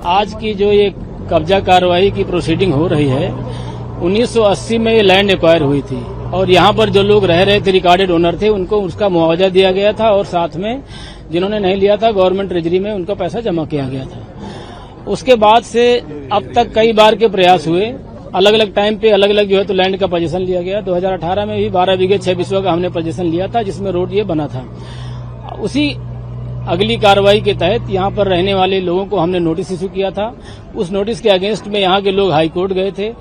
आज की जो ये कब्जा कार्रवाई की प्रोसीडिंग हो रही है, 1980 में ये लैंड एक्वायर हुई थी और यहाँ पर जो लोग रह रहे थे, रिकॉर्डेड ओनर थे, उनको उसका मुआवजा दिया गया था और साथ में जिन्होंने नहीं लिया था गवर्नमेंट ट्रेजरी में उनका पैसा जमा किया गया था। उसके बाद से अब तक कई बार के प्रयास हुए, अलग अलग टाइम पे अलग अलग जो है तो लैंड का पोजीशन लिया गया। 2018 में भी 12 बीघे 6 बिस्वा का हमने पोजीशन लिया था, जिसमें रोड ये बना था। उसी अगली कार्रवाई के तहत यहाँ पर रहने वाले लोगों को हमने नोटिस इशू किया था। उस नोटिस के अगेंस्ट में यहाँ के लोग हाईकोर्ट गए थे।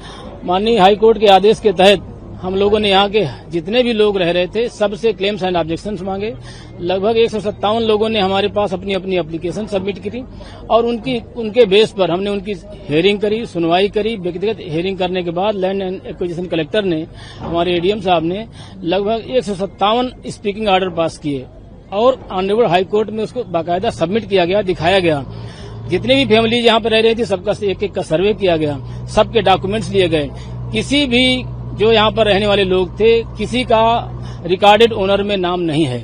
माननीय हाईकोर्ट के आदेश के तहत हम लोगों ने यहाँ के जितने भी लोग रह रहे थे सबसे क्लेम्स एंड ऑब्जेक्शंस मांगे। लगभग 157 लोगों ने हमारे पास अपनी अपनी एप्लीकेशन सबमिट की और उनके बेस पर हमने उनकी हियरिंग करी, सुनवाई करी। व्यक्तिगत हियरिंग करने के बाद लैंड एंड एक्विजिशन कलेक्टर ने, हमारे एडीएम साहब ने लगभग 157 स्पीकिंग ऑर्डर पास किए और ऑनरेबल हाई कोर्ट में उसको बाकायदा सबमिट किया गया, दिखाया गया। जितनी भी फैमिली यहाँ पर रह रही थी सबका एक एक का सर्वे किया गया, सबके डॉक्यूमेंट्स लिए गए। किसी भी जो यहाँ पर रहने वाले लोग थे, किसी का रिकॉर्डेड ओनर में नाम नहीं है।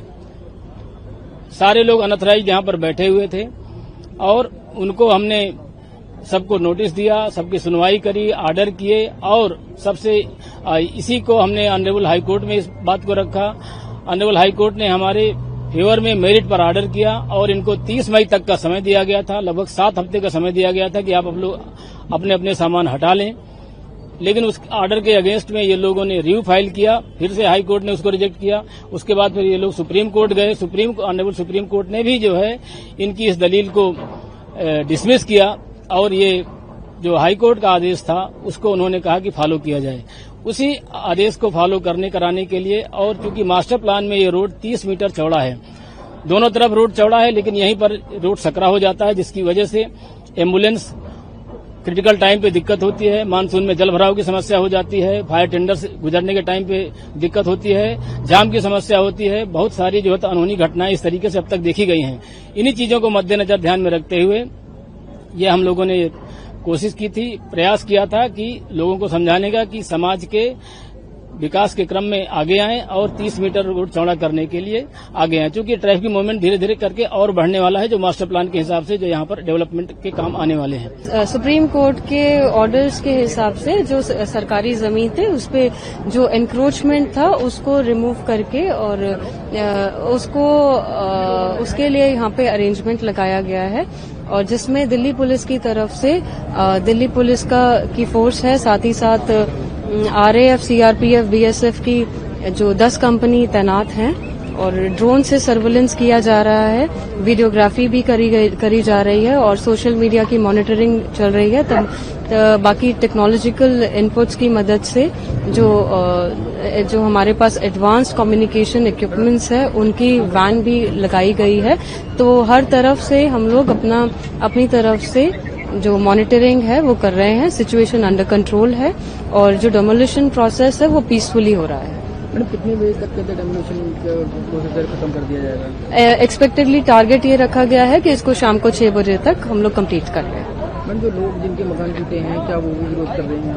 सारे लोग अनऑथराइज्ड यहाँ पर बैठे हुए थे और उनको हमने सबको नोटिस दिया, सबकी सुनवाई करी, ऑर्डर किए और सबसे इसी को हमने ऑनरेबल हाई कोर्ट में इस बात को रखा। ऑनरेबल हाई कोर्ट ने हमारे फेवर में मेरिट पर ऑर्डर किया और इनको 30 मई तक का समय दिया गया था। लगभग 7 हफ्ते का समय दिया गया था कि आप लोग अपने अपने सामान हटा लें। लेकिन उस ऑर्डर के अगेंस्ट में ये लोगों ने रिव्यू फाइल किया, फिर से हाई कोर्ट ने उसको रिजेक्ट किया। उसके बाद फिर ये लोग सुप्रीम कोर्ट गए। ऑनरेबल सुप्रीम कोर्ट ने भी जो है इनकी इस दलील को डिसमिस किया और ये जो हाई कोर्ट का आदेश था उसको उन्होंने कहा कि फॉलो किया जाए। उसी आदेश को फॉलो कराने के लिए, और क्योंकि मास्टर प्लान में ये रोड 30 मीटर चौड़ा है, दोनों तरफ रोड चौड़ा है, लेकिन यहीं पर रोड सकरा हो जाता है, जिसकी वजह से एम्बुलेंस क्रिटिकल टाइम पे दिक्कत होती है। मानसून में जल भराव की समस्या हो जाती है, फायर टेंडर से गुजरने के टाइम पे दिक्कत होती है, जाम की समस्या होती है। बहुत सारी जो है तो अनहोनी घटनाएं इस तरीके से अब तक देखी गई हैं। इन्हीं चीजों को मद्देनजर ध्यान में रखते हुए ये हम लोगों ने कोशिश की थी, प्रयास किया था कि लोगों को समझाने का कि समाज के विकास के क्रम में आगे आएं और 30 मीटर रोड चौड़ा करने के लिए आगे आएं। चूंकि ट्रैफिक मूवमेंट धीरे धीरे करके और बढ़ने वाला है, जो मास्टर प्लान के हिसाब से जो यहाँ पर डेवलपमेंट के काम आने वाले हैं। सुप्रीम कोर्ट के ऑर्डर्स के हिसाब से जो सरकारी जमीन थे उस पे जो एनक्रोचमेंट था उसको रिमूव करके और उसके लिए यहाँ पे अरेंजमेंट लगाया गया है, और जिसमें दिल्ली पुलिस की तरफ से दिल्ली पुलिस की फोर्स है, साथ ही साथ आरएएफ, सीआरपीएफ, बीएसएफ की जो 10 कंपनी तैनात हैं और ड्रोन से सर्विलेंस किया जा रहा है, वीडियोग्राफी भी करी जा रही है और सोशल मीडिया की मॉनिटरिंग चल रही है। तब बाकी टेक्नोलॉजिकल इनपुट्स की मदद से जो हमारे पास एडवांस्ड कम्युनिकेशन इक्विपमेंट्स है उनकी वैन भी लगाई गई है। तो हर तरफ से हम लोग अपनी तरफ से जो मॉनिटरिंग है वो कर रहे हैं। सिचुएशन अंडर कंट्रोल है और जो डेमोलिशन प्रोसेस है वो पीसफुली हो रहा है। मैडम, कितने बजे तक डेमोलिशन प्रोसेस खत्म कर दिया जाएगा? एक्सपेक्टेडली टारगेट ये रखा गया है कि इसको शाम को 6 बजे तक हम लोग कंप्लीट कर लें। मैडम, जो लोग जिनके मकान टूटे हैं क्या वो भी विरोध कर रहे हैं?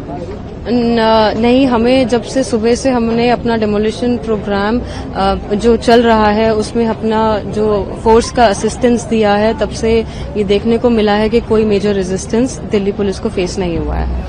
नहीं, हमें जब से सुबह से हमने अपना डेमोलिशन प्रोग्राम जो चल रहा है उसमें अपना जो फोर्स का असिस्टेंस दिया है, तब से ये देखने को मिला है कि कोई मेजर रेजिस्टेंस दिल्ली पुलिस को फेस नहीं हुआ है।